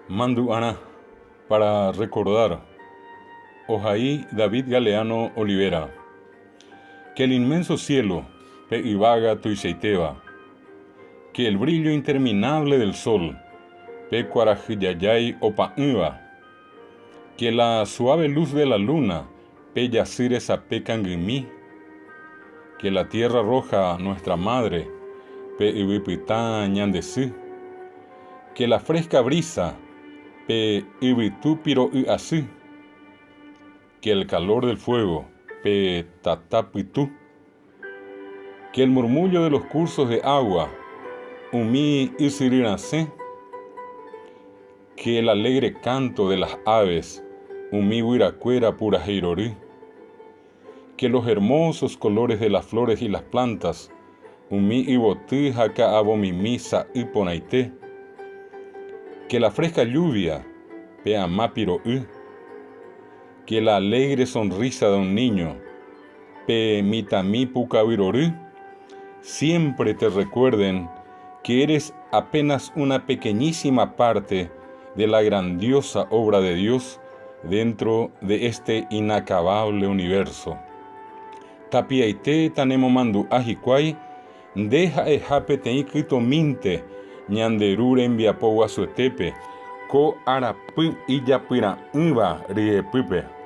Mandu Ana para recordar Ojaí David Galeano Olivera. Que el inmenso cielo pe ibaga tuiseiteva, que el brillo interminable del sol pe cuarajillayay opaiva, que la suave luz de la luna pe yacires a pecangimi, que la tierra roja nuestra madre pe ibipita ñandesí, que la fresca brisa pe ibitúpiro así, que el calor del fuego pe tatapitú, que el murmullo de los cursos de agua umi isirinacé, que el alegre canto de las aves umi huiracuera pura heirorí, que los hermosos colores de las flores y las plantas umi ibotí jaca abomimisa iponaité, que la fresca lluvia pe amapiro que la alegre sonrisa de un niño pe mitami pucavirorí siempre te recuerden que eres apenas una pequeñísima parte de la grandiosa obra de Dios dentro de este inacabable universo. Tapiaite tanemo mandu ajikwai, deja ejape teikito minte, ñanderure enviapowa suetepe, ko arapu iyapira iba riepüpe.